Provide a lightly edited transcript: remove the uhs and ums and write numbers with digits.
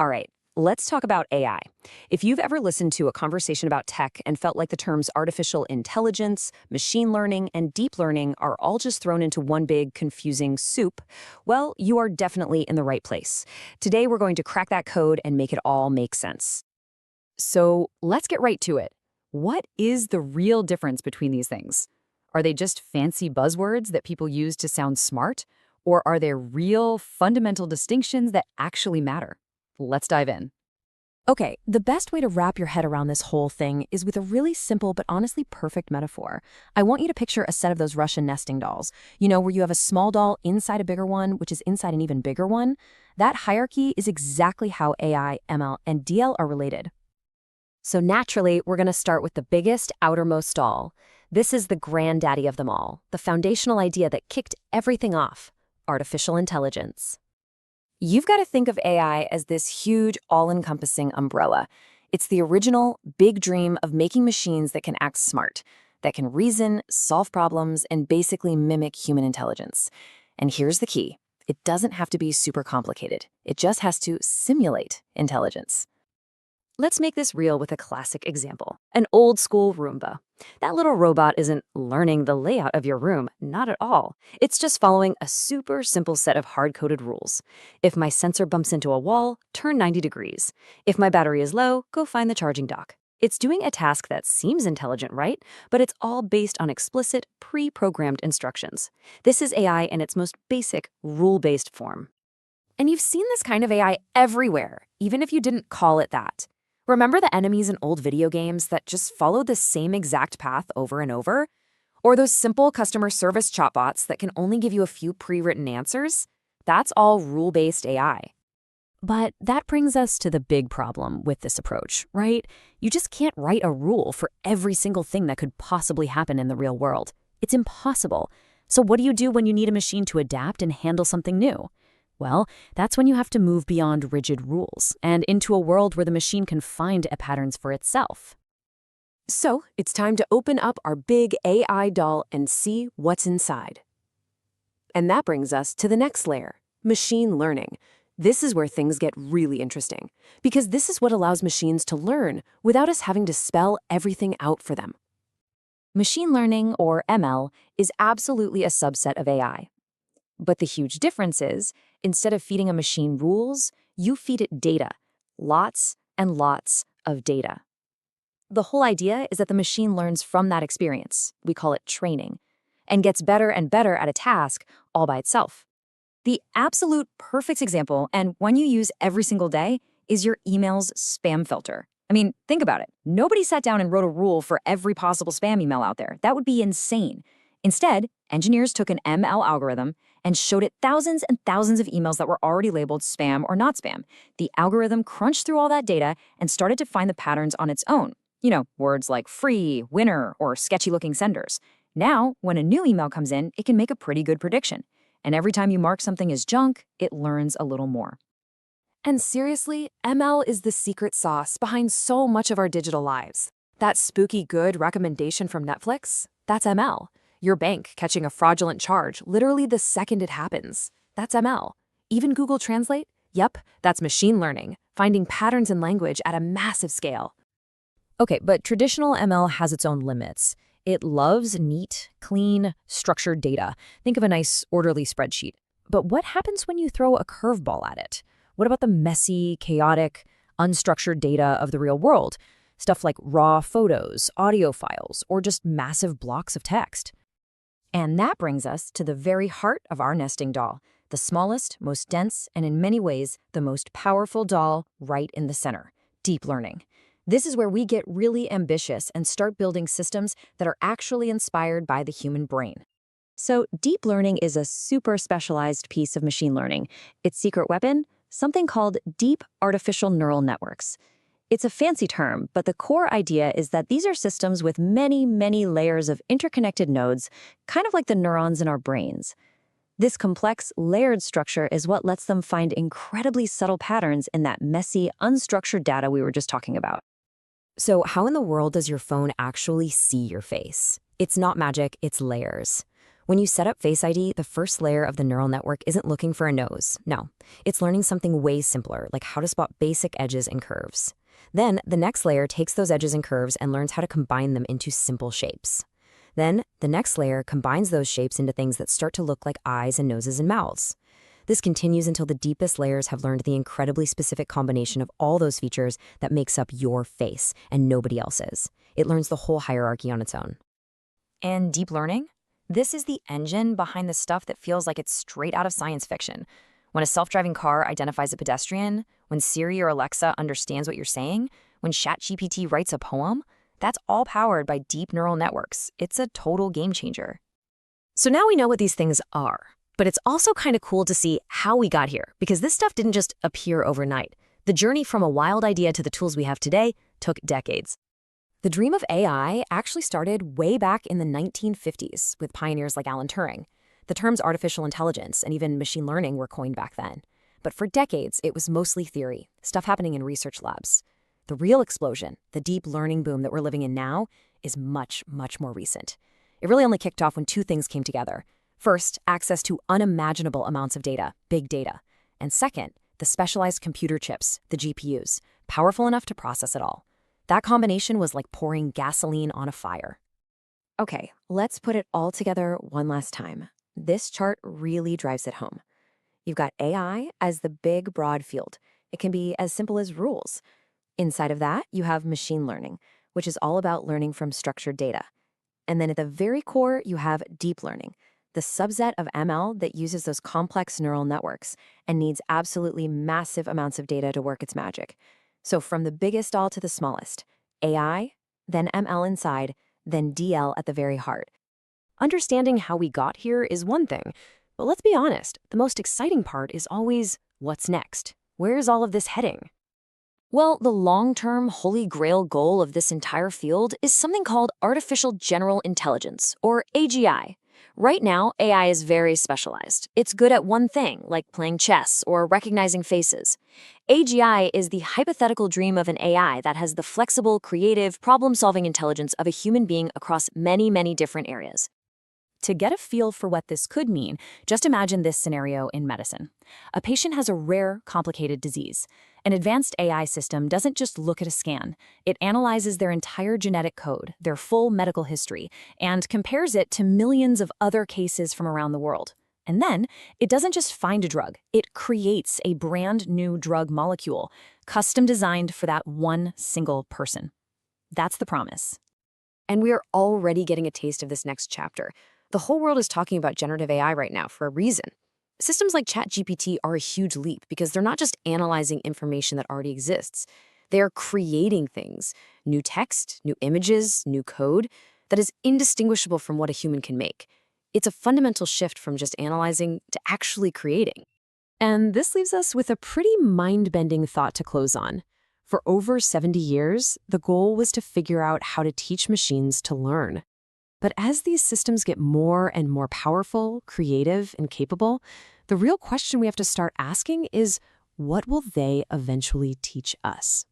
All right, let's talk about AI. If you've ever listened to a conversation about tech and felt like the terms artificial intelligence, machine learning, and deep learning are all just thrown into one big, confusing soup, well, you are definitely in the right place. Today, we're going to crack that code and make it all make sense. So let's get right to it. What is the real difference between these things? Are they just fancy buzzwords that people use to sound smart? Or are there real, fundamental distinctions that actually matter? Let's dive in. Okay, the best way to wrap your head around this whole thing is with a really simple but honestly perfect metaphor. I want you to picture a set of those Russian nesting dolls. You know, where you have a small doll inside a bigger one, which is inside an even bigger one. That hierarchy is exactly how AI, ML, and DL are related. So naturally, we're going to start with the biggest, outermost doll. This is the granddaddy of them all, the foundational idea that kicked everything off: artificial intelligence. You've got to think of AI as this huge, all-encompassing umbrella. It's the original, big dream of making machines that can act smart, that can reason, solve problems, and basically mimic human intelligence. And here's the key. It doesn't have to be super complicated. It just has to simulate intelligence. Let's make this real with a classic example: an old-school Roomba. That little robot isn't learning the layout of your room, not at all. It's just following a super simple set of hard-coded rules. If my sensor bumps into a wall, turn 90 degrees. If my battery is low, go find the charging dock. It's doing a task that seems intelligent, right? But it's all based on explicit, pre-programmed instructions. This is AI in its most basic, rule-based form. And you've seen this kind of AI everywhere, even if you didn't call it that. Remember the enemies in old video games that just follow the same exact path over and over? Or those simple customer service chatbots that can only give you a few pre-written answers? That's all rule-based AI. But that brings us to the big problem with this approach, right? You just can't write a rule for every single thing that could possibly happen in the real world. It's impossible. So what do you do when you need a machine to adapt and handle something new? Well, that's when you have to move beyond rigid rules and into a world where the machine can find patterns for itself. So it's time to open up our big AI doll and see what's inside. And that brings us to the next layer: machine learning. This is where things get really interesting, because this is what allows machines to learn without us having to spell everything out for them. Machine learning, or ML, is absolutely a subset of AI. But the huge difference is, instead of feeding a machine rules, you feed it data. Lots and lots of data. The whole idea is that the machine learns from that experience, we call it training, and gets better and better at a task all by itself. The absolute perfect example, and one you use every single day, is your email's spam filter. I mean, think about it. Nobody sat down and wrote a rule for every possible spam email out there. That would be insane. Instead, engineers took an ML algorithm and showed it thousands and thousands of emails that were already labeled spam or not spam. The algorithm crunched through all that data and started to find the patterns on its own. You know, words like free, winner, or sketchy-looking senders. Now, when a new email comes in, it can make a pretty good prediction. And every time you mark something as junk, it learns a little more. And seriously, ML is the secret sauce behind so much of our digital lives. That spooky good recommendation from Netflix, that's ML. Your bank catching a fraudulent charge literally the second it happens. That's ML. Even Google Translate? Yep, that's machine learning, finding patterns in language at a massive scale. Okay, but traditional ML has its own limits. It loves neat, clean, structured data. Think of a nice, orderly spreadsheet. But what happens when you throw a curveball at it? What about the messy, chaotic, unstructured data of the real world? Stuff like raw photos, audio files, or just massive blocks of text. And that brings us to the very heart of our nesting doll, the smallest, most dense, and in many ways, the most powerful doll right in the center: deep learning. This is where we get really ambitious and start building systems that are actually inspired by the human brain. So deep learning is a super specialized piece of machine learning. Its secret weapon? Something called deep artificial neural networks. It's a fancy term, but the core idea is that these are systems with many, many layers of interconnected nodes, kind of like the neurons in our brains. This complex, layered structure is what lets them find incredibly subtle patterns in that messy, unstructured data we were just talking about. So how in the world does your phone actually see your face? It's not magic, it's layers. When you set up Face ID, the first layer of the neural network isn't looking for a nose. No, it's learning something way simpler, like how to spot basic edges and curves. Then, the next layer takes those edges and curves and learns how to combine them into simple shapes. Then, the next layer combines those shapes into things that start to look like eyes and noses and mouths. This continues until the deepest layers have learned the incredibly specific combination of all those features that makes up your face and nobody else's. It learns the whole hierarchy on its own. And deep learning? This is the engine behind the stuff that feels like it's straight out of science fiction. When a self-driving car identifies a pedestrian, when Siri or Alexa understands what you're saying, when ChatGPT writes a poem, that's all powered by deep neural networks. It's a total game changer. So now we know what these things are, but it's also kind of cool to see how we got here, because this stuff didn't just appear overnight. The journey from a wild idea to the tools we have today took decades. The dream of AI actually started way back in the 1950s with pioneers like Alan Turing. The terms artificial intelligence and even machine learning were coined back then. But for decades, it was mostly theory, stuff happening in research labs. The real explosion, the deep learning boom that we're living in now, is much, much more recent. It really only kicked off when two things came together. First, access to unimaginable amounts of data, big data. And second, the specialized computer chips, the GPUs, powerful enough to process it all. That combination was like pouring gasoline on a fire. Okay, let's put it all together one last time. This chart really drives it home. You've got AI as the big, broad field. It can be as simple as rules. Inside of that, you have machine learning, which is all about learning from structured data. And then at the very core, you have deep learning, the subset of ML that uses those complex neural networks and needs absolutely massive amounts of data to work its magic. So from the biggest all to the smallest, AI, then ML inside, then DL at the very heart. Understanding how we got here is one thing, but let's be honest, the most exciting part is always, what's next? Where's all of this heading? Well, the long-term holy grail goal of this entire field is something called artificial general intelligence, or AGI. Right now, AI is very specialized. It's good at one thing, like playing chess or recognizing faces. AGI is the hypothetical dream of an AI that has the flexible, creative, problem-solving intelligence of a human being across many, many different areas. To get a feel for what this could mean, just imagine this scenario in medicine. A patient has a rare, complicated disease. An advanced AI system doesn't just look at a scan. It analyzes their entire genetic code, their full medical history, and compares it to millions of other cases from around the world. And then, it doesn't just find a drug. It creates a brand new drug molecule, custom designed for that one single person. That's the promise. And we are already getting a taste of this next chapter. The whole world is talking about generative AI right now for a reason. Systems like ChatGPT are a huge leap because they're not just analyzing information that already exists. They are creating things, new text, new images, new code, that is indistinguishable from what a human can make. It's a fundamental shift from just analyzing to actually creating. And this leaves us with a pretty mind-bending thought to close on. For over 70 years, the goal was to figure out how to teach machines to learn. But as these systems get more and more powerful, creative, and capable, the real question we have to start asking is, what will they eventually teach us?